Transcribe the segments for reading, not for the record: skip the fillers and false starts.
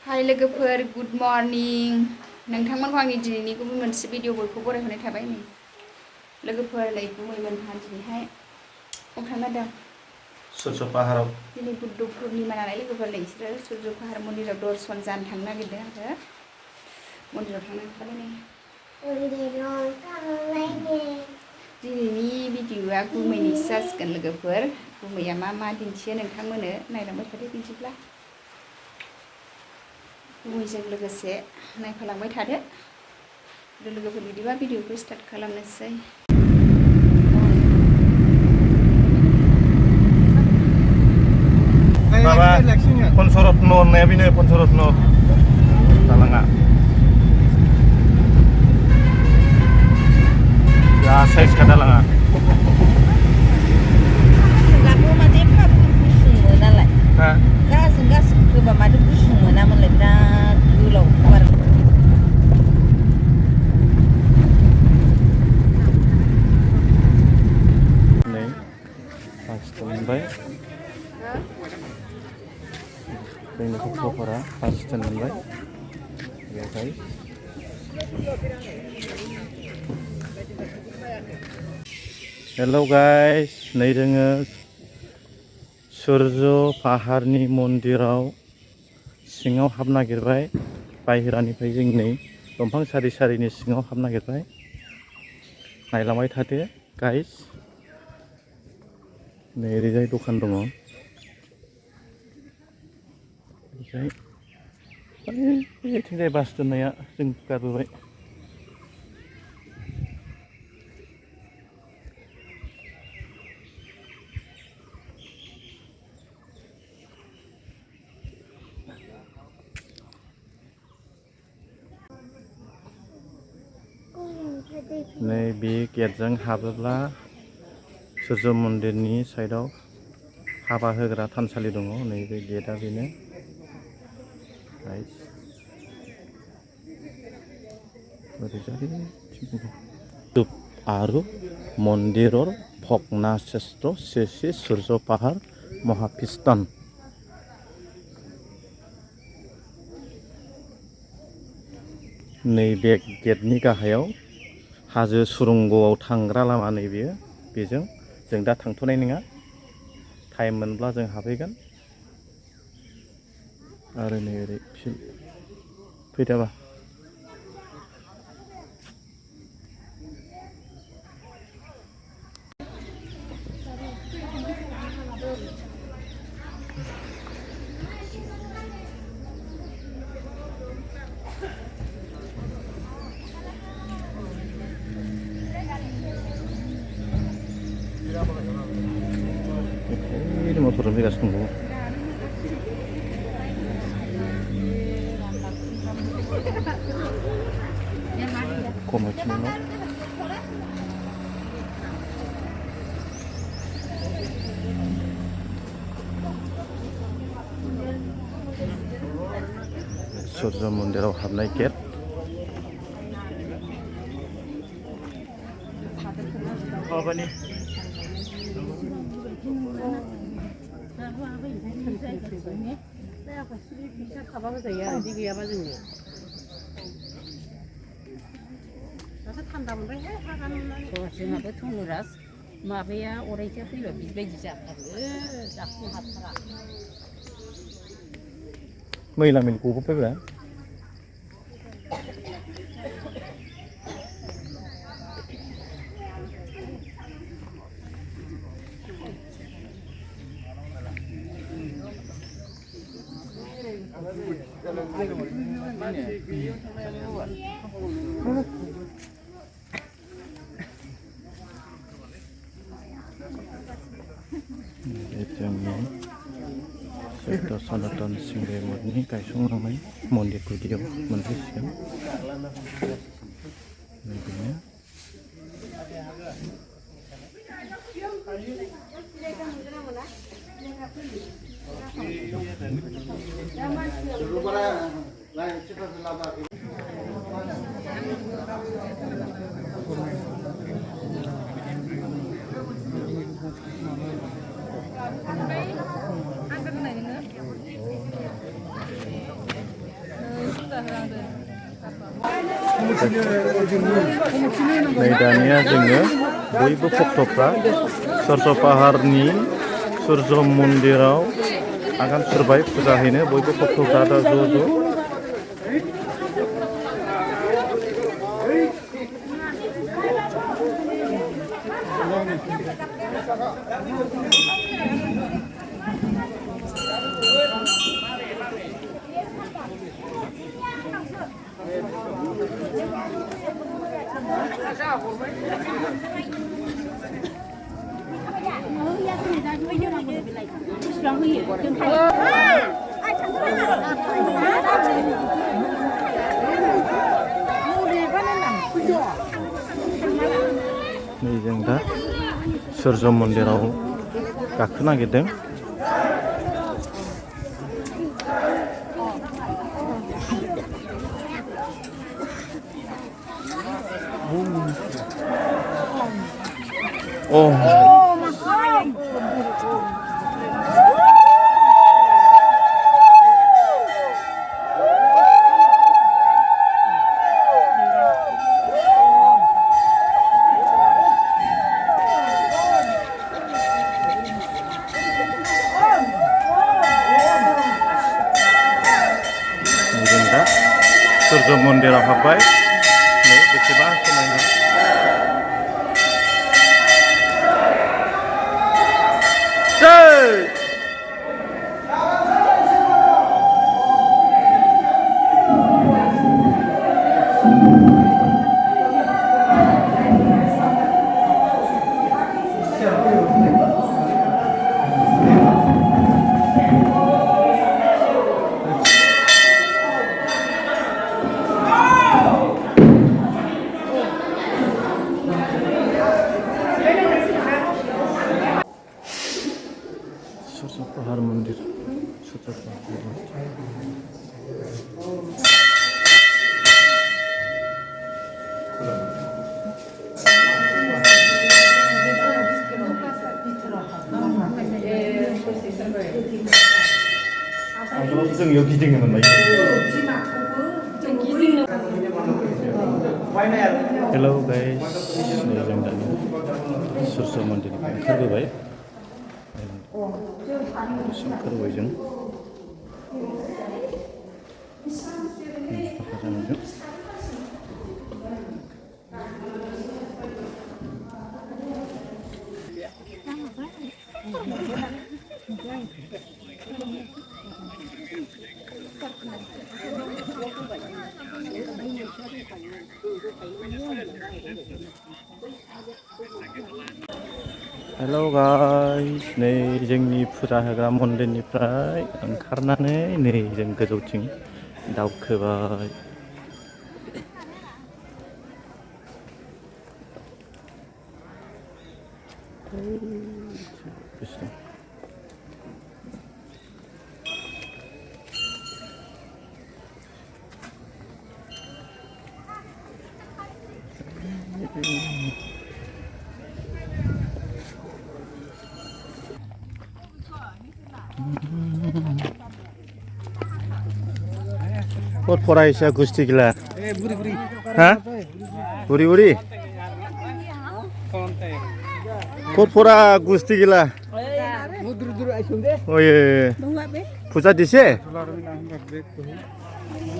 हाय लोगोफोर good morning नोंथांमोनखौ आंनि दिनैनि गुबुन मोनसे भिडिअ बयखौ बरायहरनाय थाबाय नै लोगोफोर नै गुमैमोनहा दिनैहाय थांनो दं सूर्य पाहाराव दिनै बुद्ध पुर्णिमा नालाय लोगोफोर नै बिसोरो सूर्य पाहार मन्दिराव दर्शन जानो थांनो नागिरदों आरो मन्दिराव थांनो ओंखारबाय नै दिनैनि भिडिअआ गुमैनिसो जासिगोन लोगोफोर गुमैया मा दिन्थियो नोंथांमोननो नायलांबाय थादो बिदिब्ला गुमैजों लोगोसे नायफालांबाय थादो लोगोफोर बिदिबा भिडिअखौ स्टार्ट खालामनोसै माबा पन्चरत्न होननाया बेनो पन्चरत्न दालाङा जा साइज का दालाङा जोंनि गथ'फोरा फार्स्ट मोनबाय बेवहाय हेल' गाइस नै जोङो सूर्य पाहारनि मन्दिराव सिङाव हाबनो नागिरबाय बाहेरानिफ्राय जों नै दंफां सारि सारिनि सिङाव हाबनो नागिरबाय नायलांबाय थादो गाइस नै ओरैजाय दखान दङ बेथिंजाय बास दोननाया जों गारबोबाय नै बे गेटजों हाबोब्ला सूर्य मन्दिरनि साइडआव हाबा होग्रा थानसालि दङ नैबे गेटआ बेनो आरो मन्दिरर भग्नाशेत्र श्री श्री सूर्य पाहार महापीस्टन नैबे गेटनि गाहायाव हाजो सुरंगआव थांग्रा लामा नैबेयो बेजों जों दा थांथ'नाय नङा टाइम मोनब्ला जों हाबहैगोन आरो नै ओरै फैदाबा ini motor gas tunggu como chino सूर्य मन्दिराव हाबनाय गेट माबानि थान्दा मोनबायहाय जोंहाबो थुनुरास माबाया अरायथिया फैबा बिबायदि जाथारो जाखुं हाथारा मैला मैला गबोबायब्रा जोंनि सैध सनातन सिंह मठनि गायसंलांनाय मन्दिर गुदियाव मोनफैसिगोन बेनो नै दानिया जोङो बयबो भक्तफ्रा सुर्य पाहारनि सुर्य मन्दिराव आगान सुरबाय फुजा हैनो बयबो भक्तफ्रा दा ज' ज' नै जों दा सुर्य मन्दिराव गाखोनो नागिरदों सुर्य मन्दिराव हाबबाय नै बेसेबां समायना सुर्य पाहार मन्दिर सुर्य पाहार जों इयाव गिदिङोमोन हेलौ गाइस नै जों दानि सुर्य मन्दिरनिफ्राय ओंखारबोबाय ओंखारबोबाय जों हेलौ गाइस नै जोंनि फुजा होग्रा मन्दिरनिफ्राय ओंखारनानै नै जों गोजौथिं दावखोबाय Kod Poraisya Gusti gila. Hah? Buri-buri. Kod Pora Gusti gila. Oh iya. Pusat di sini.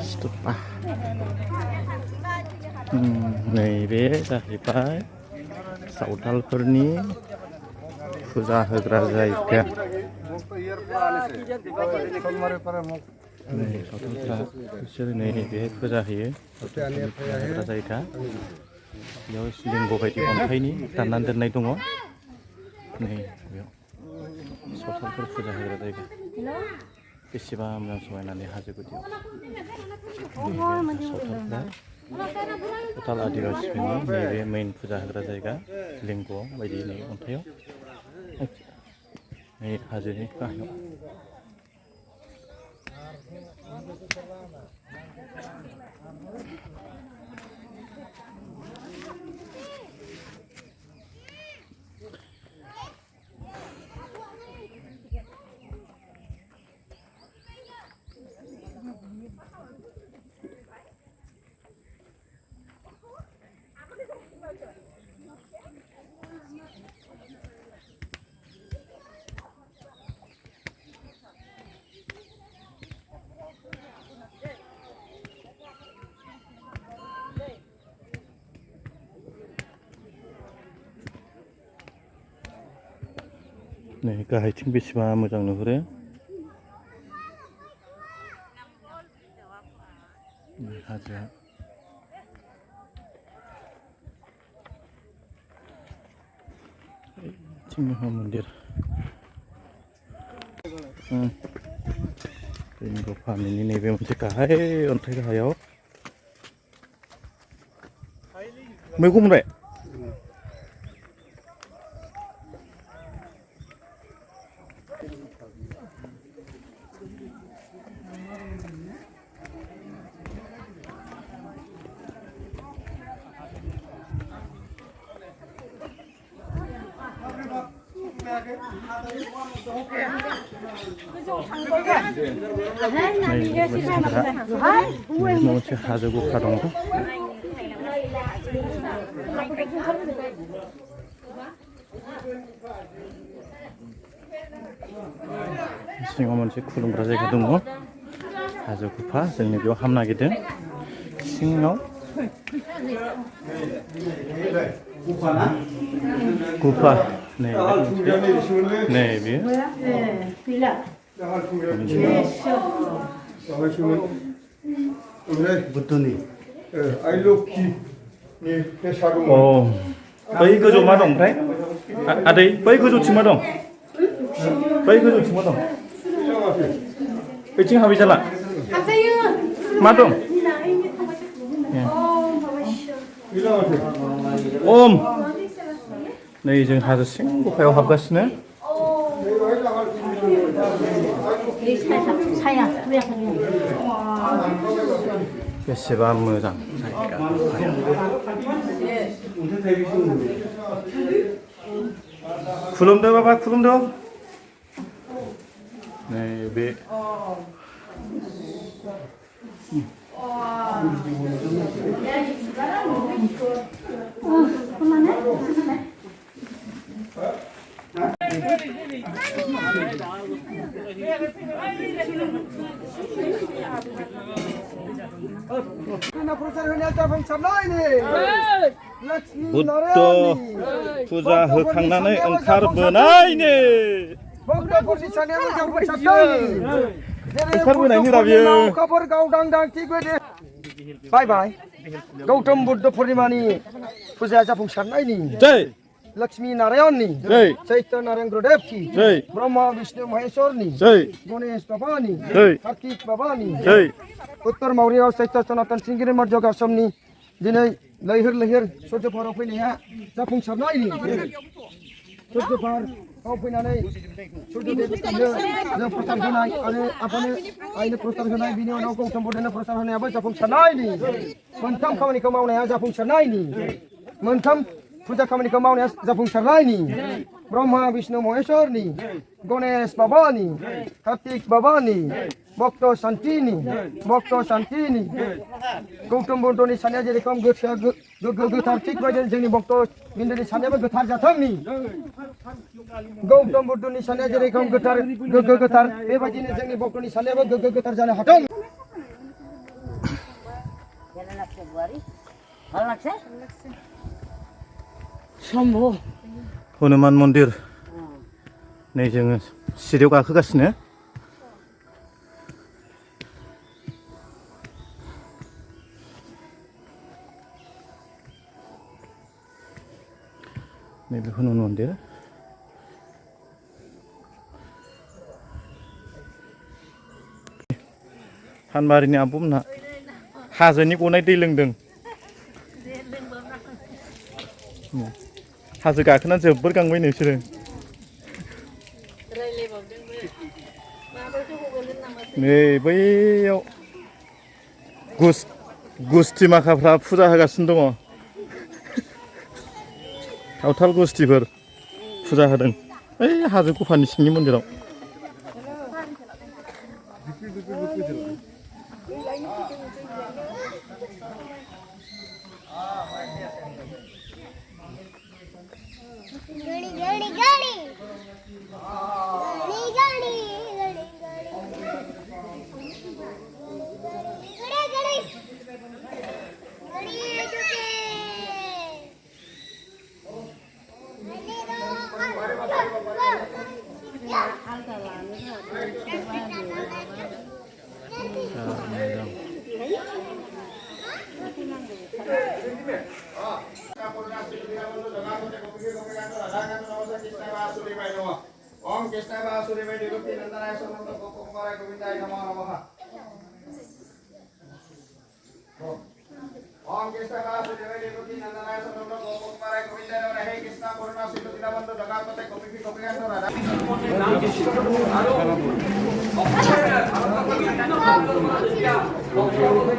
Stupa. Naibe जाहैबाय सावथालफोरनि फुजा होग्रा जायगा नै सावथालफ्रा बिसोर नै बेहाय फुजा होयो सावथालफोरनि फुजा होग्रा जायगा बेयाव लिंग बायदि अन्थाइनि दाननानै दोननाय दङ नै बेयाव सावथालफोर फुजा होग्रा जायगा बेसेबां मोजां समायनानै हाजो गुदियाव सावथालफ्रा सावथाल आदिबासिफोरनि नैबे मेइन फुजा होग्रा जायगा लिंग बायदि नै अन्थाइयाव नै हाजोनि गाहायाव 네, 가하이팅 बेसेबा मोजां नुहुरो. 하자. 칭명한 문들. 이거 파면이 네배 문제 가해 언제가 하여? 뭐고 뭐래? 뭐지 하자고 가던 거? 싱어먼지 쿠름브라제 가던 거? 하자고 파 जोंनि बेयाव हाबनो नागिरदों सिङाव गुफा 네 बेयो बुद्धनि बै गोजौआव मा दं ओमफ्राय आदै बै गोजौथिं मा दं बै गोजौथिं मा दं बैथिं हाबै जाला मा दं ओम नै जों हाजो सिं गुफायाव हाबगासिनो बेसेबा मोजां जायगा खुलुमदो बाबा खुलुमदो नै बे बुद्ध फुजा होखांनानै ओंखारबोनायनि ओंखारबोनायनि रा बियो बाय बाय गौतम बुद्ध पूर्णिमानि फुजाया जाफुंसारनायनि जय लक्ष्मी नारायणनि जय चैतन्य नारायण गुरुदेव की जय ब्रह्मा विष्णु महेश्वरनि जय गणेश बाबानि जय कार्तिक बाबानि जय उत्तर मावरियाव चैत्य सनातन सिंगिरि मध्य गासमनि दिनै लैहोर लैहोर सूर्यफाराव फैनाया जाफुंसारनायनि सूर्यफाराव फैनानै सूर्यदेवनो जों प्रसाद होनाय आरो आफानो आइनो प्रसाद होनाय बिनि उनाव गौतम बुद्धनो प्रसाद होनायाबो जाफुंसारनायनि मोनथाम खामानिखौ मावनाया जाफुंसारनायनि मोनथाम फुजा खामानिखौ मावनाया जाफुंसारनायनि ब्रह्मा विष्णु महेश्वरनि गणेश बाबानि कार्तिक बाबानि भक्त शान्तिनि गौतम बुद्धनि साननाया जेरेखम गोसोआ गोग्गो गोथार थिग बेबायदिनो जोंनि भक्त बिन्दुनि साननायाबो गोथार जाथोंनि गौतम बुद्धनि साननाया जेरेखम गोथार गोग्गो गोथार बेबायदिनो जोंनि भक्तनि साननायाबो गोग्गो गोथार जानो हाथों शम्भु हनुमान मन्दिर नै जोङो सिरियाव गाखोगासिनो नैबे हनुमान मन्दिर फानबारिनि आब'मोनहा हाजोनि गनाय दै लोंदों हाजो गाखोना जोबोर गांबाय नोंसोरो नै बैयाव गुस्थि माखाफ्रा फुजा होगासिनो दङ सावथाल गुस्थिफोर फुजा होदों ओइ हाजो गुफानि सिंनि मन्दिराव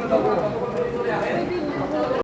Kami